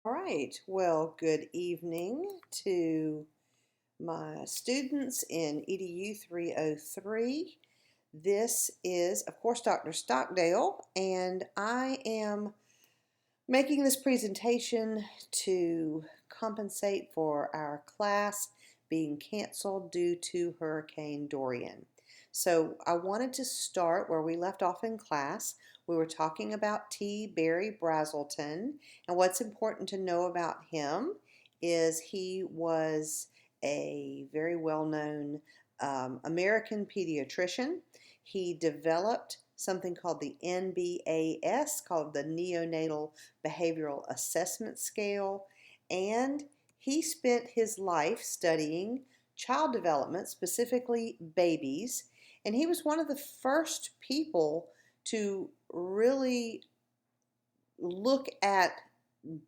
All right, well, good evening to my students in EDU 303. This is, of course, Dr. Stockdale, and I am making this presentation to compensate for our class being canceled due to Hurricane Dorian. So I wanted to start where we left off in class. We were talking about T. Barry Brazelton, and what's important to know about him is he was a very well-known American pediatrician. He developed something called the NBAS, called the Neonatal Behavioral Assessment Scale, and he spent his life studying child development, specifically babies, and he was one of the first people to really look at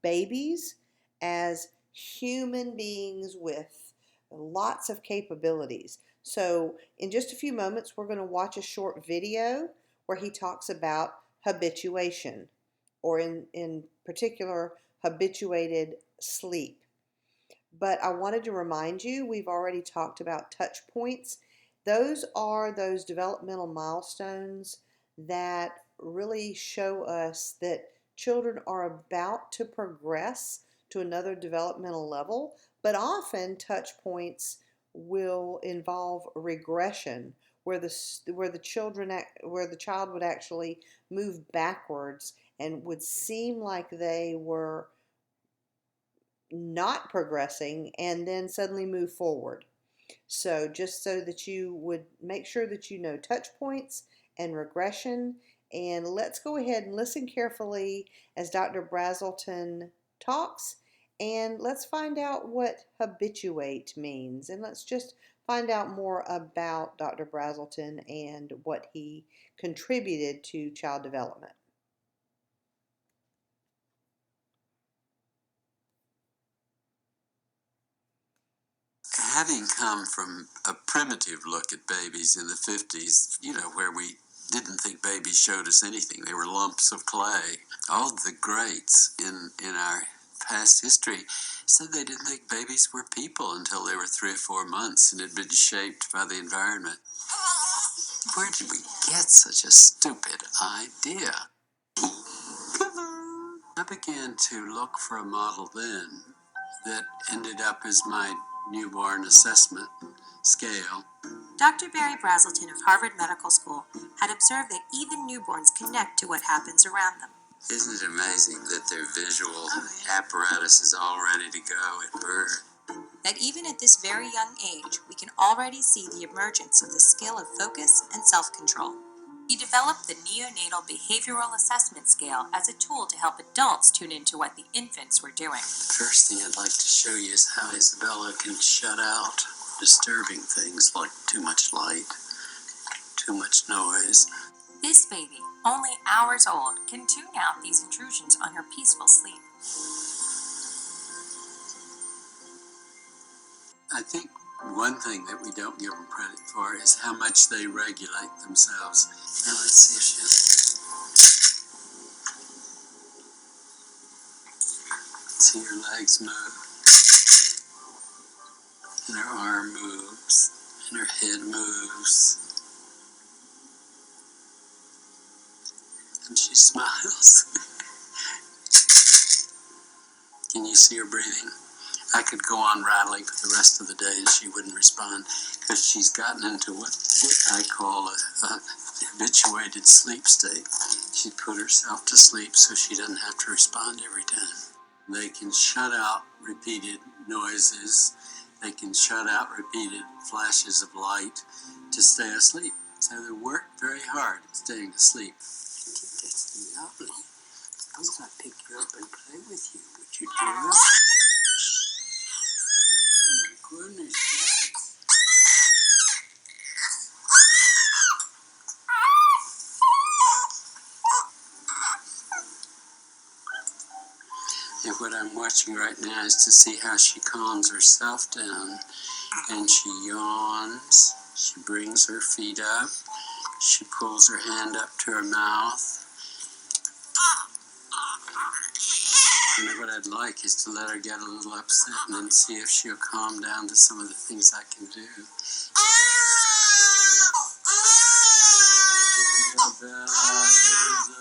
babies as human beings with lots of capabilities. So in just a few moments, we're going to watch a short video where he talks about habituation, or in particular, habituated sleep. But I wanted to remind you, we've already talked about touch points. Those are those developmental milestones that really show us that children are about to progress to another developmental level, but often touch points will involve regression, where the child would actually move backwards and would seem like they were not progressing and then suddenly move forward. So just so that you would make sure that you know touch points and regression, and let's go ahead and listen carefully as Dr. Brazelton talks, and let's find out what habituate means, and let's just find out more about Dr. Brazelton and what he contributed to child development. Having come from a primitive look at babies in the 50s, where we didn't think babies showed us anything, they were lumps of clay. All the greats in our past history said they didn't think babies were people until they were 3 or 4 months and had been shaped by the environment. Where did we get such a stupid idea? I began to look for a model then that ended up as my newborn assessment scale. Dr. Barry Brazelton of Harvard Medical School had observed that even newborns connect to what happens around them. Isn't it amazing that their visual apparatus is all ready to go at birth? That even at this very young age, we can already see the emergence of the skill of focus and self-control. He developed the Neonatal Behavioral Assessment Scale as a tool to help adults tune into what the infants were doing. The first thing I'd like to show you is how Isabella can shut out disturbing things like too much light, too much noise. This baby, only hours old, can tune out these intrusions on her peaceful sleep. I think one thing that we don't give them credit for is how much they regulate themselves. Now let's see if she'll see her legs move, and her arm moves, and her head moves, and she smiles. Can you see her breathing? I could go on rattling for the rest of the day and she wouldn't respond, because she's gotten into what I call a habituated sleep state. She put herself to sleep so she doesn't have to respond every time. They can shut out repeated noises. They can shut out repeated flashes of light to stay asleep. So they work very hard at staying asleep. That's lovely. Suppose I picked her up and play with you. Would you do it? Goodness sakes. And what I'm watching right now is to see how she calms herself down. And she yawns. She brings her feet up. She pulls her hand up to her mouth. And what I'd like is to let her get a little upset and then see if she'll calm down to some of the things I can do.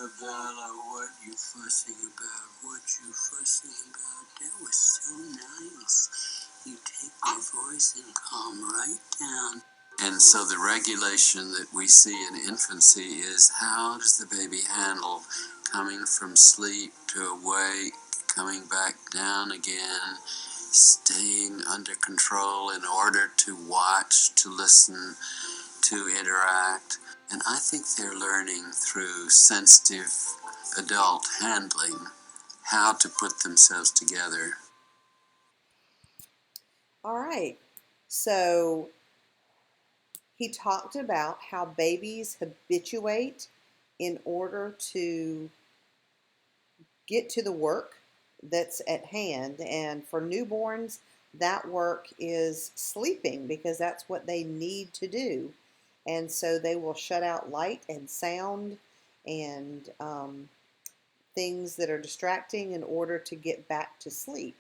Isabella, what you fussing about? What you fussing about? That was so nice. You take my voice and calm right down. And so the regulation that we see in infancy is how does the baby handle coming from sleep to awake, coming back down again, staying under control in order to watch, to listen, to interact. And I think they're learning through sensitive adult handling how to put themselves together. All right. So he talked about how babies habituate in order to get to the work that's at hand. And for newborns, that work is sleeping because that's what they need to do. And so they will shut out light and sound and things that are distracting in order to get back to sleep.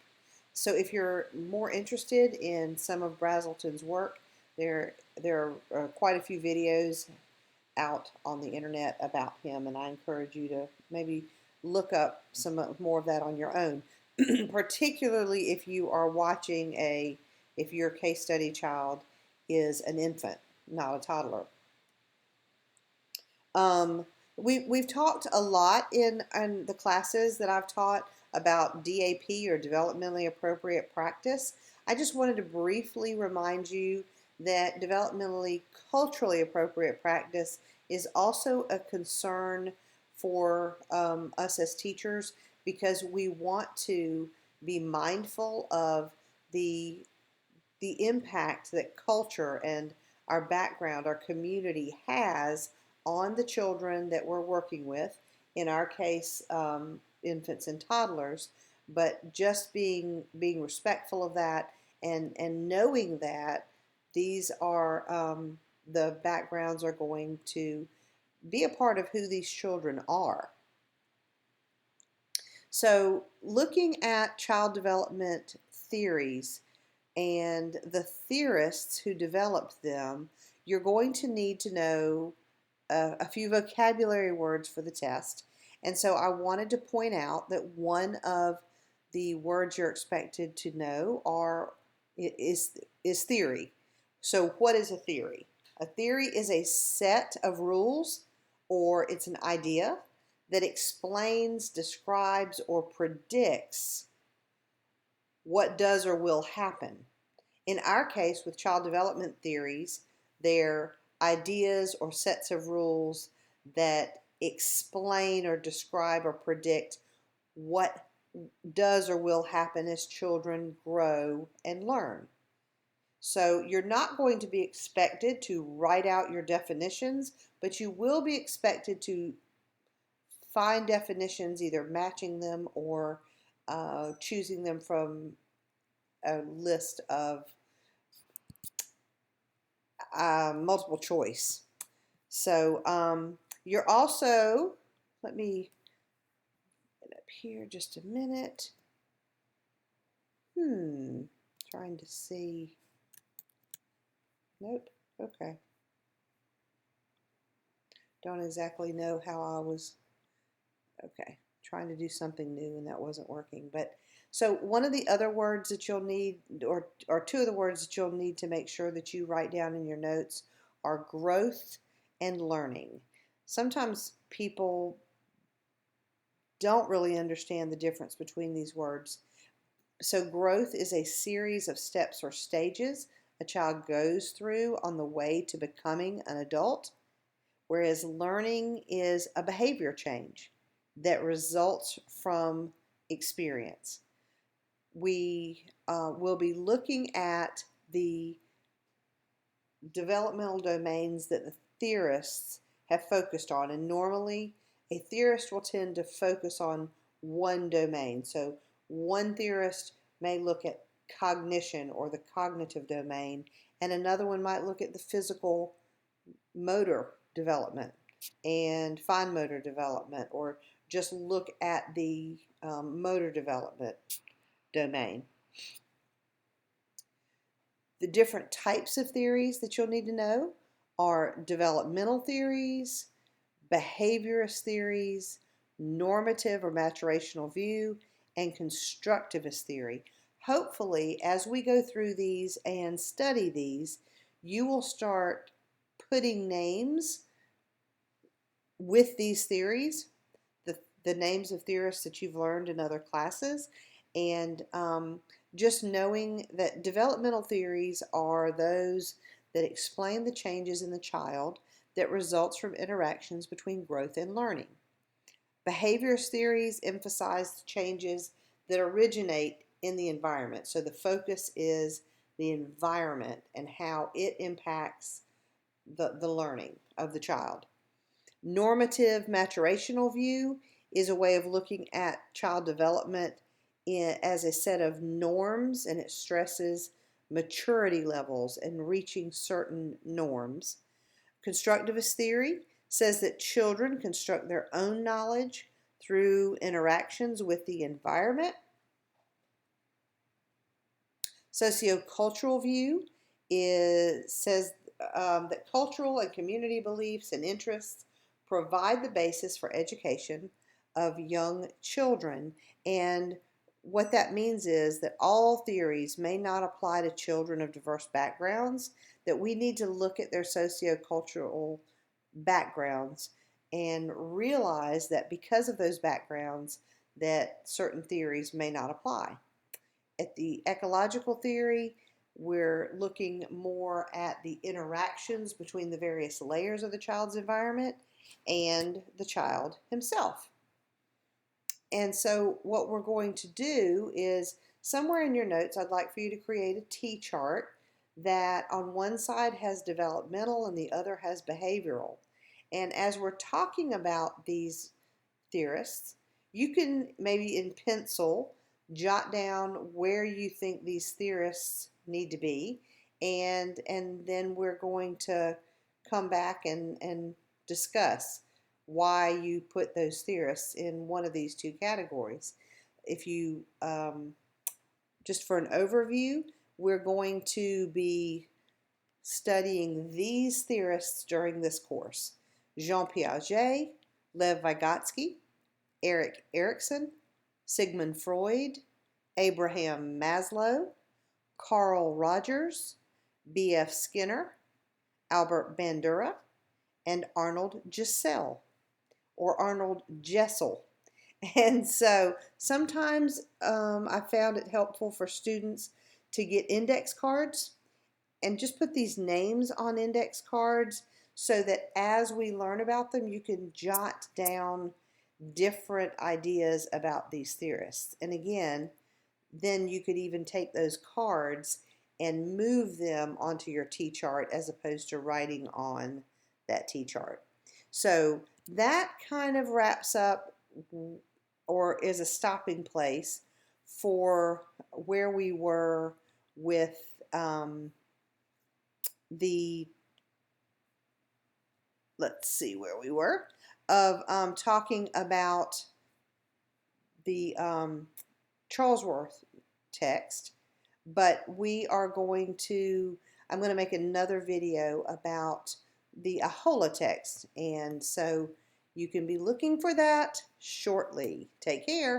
So if you're more interested in some of Brazelton's work, there are quite a few videos out on the internet about him, and I encourage you to maybe look up some more of that on your own, particularly if you are watching if your case study child is an infant, not a toddler. Um, we've talked a lot in the classes that I've taught about DAP, or developmentally appropriate practice. I just wanted to briefly remind you that developmentally culturally appropriate practice is also a concern for us as teachers, because we want to be mindful of the impact that culture and our background, our community has on the children that we're working with. In our case, infants and toddlers. But just being respectful of that, and knowing that these are the backgrounds are going to be a part of who these children are. So, looking at child development theories and the theorists who developed them, you're going to need to know a few vocabulary words for the test. And so I wanted to point out that one of the words you're expected to know is theory. So what is a theory? A theory is a set of rules, or it's an idea that explains, describes, or predicts what does or will happen. In our case, with child development theories, they're ideas or sets of rules that explain or describe or predict what does or will happen as children grow and learn. So you're not going to be expected to write out your definitions, but you will be expected to find definitions, either matching them or choosing them from a list of multiple choice. So you're also, let me get up here just a minute. Trying to see. Nope. Okay. Don't exactly know how I was. Okay. Trying to do something new and that wasn't working. But so one of the other words that you'll need, or two of the words that you'll need to make sure that you write down in your notes, are growth and learning. Sometimes people don't really understand the difference between these words. So growth is a series of steps or stages a child goes through on the way to becoming an adult, whereas learning is a behavior change that results from experience. We will be looking at the developmental domains that the theorists have focused on, and normally a theorist will tend to focus on one domain. So one theorist may look at cognition, or the cognitive domain, and another one might look at the physical motor development and fine motor development, or just look at the motor development domain. The different types of theories that you'll need to know are developmental theories, behaviorist theories, normative or maturational view, and constructivist theory. Hopefully, as we go through these and study these, you will start putting names with these theories, the names of theorists that you've learned in other classes, and just knowing that developmental theories are those that explain the changes in the child that results from interactions between growth and learning. Behaviorist theories emphasize the changes that originate in the environment. So the focus is the environment and how it impacts the learning of the child. Normative maturational view is a way of looking at child development as a set of norms, and it stresses maturity levels and reaching certain norms. Constructivist theory says that children construct their own knowledge through interactions with the environment. Sociocultural view says that cultural and community beliefs and interests provide the basis for education of young children. And what that means is that all theories may not apply to children of diverse backgrounds, that we need to look at their sociocultural backgrounds and realize that because of those backgrounds that certain theories may not apply. At the ecological theory, we're looking more at the interactions between the various layers of the child's environment and the child himself. And so what we're going to do is, somewhere in your notes, I'd like for you to create a T-chart that on one side has developmental and the other has behavioral. And as we're talking about these theorists, you can maybe in pencil jot down where you think these theorists need to be, and then we're going to come back and discuss why you put those theorists in one of these two categories. If you, just for an overview, we're going to be studying these theorists during this course: Jean Piaget, Lev Vygotsky, Erik Erikson, Sigmund Freud, Abraham Maslow, Carl Rogers, B.F. Skinner, Albert Bandura, and Arnold Gesell, or Arnold Jessel. And so sometimes I found it helpful for students to get index cards and just put these names on index cards so that as we learn about them, you can jot down different ideas about these theorists. And again, then you could even take those cards and move them onto your T-chart as opposed to writing on that T-chart. So that kind of wraps up, or is a stopping place for where we were with let's see where we were, of talking about the Charlesworth text, but I'm going to make another video about the Ahola text, and so you can be looking for that shortly. Take care.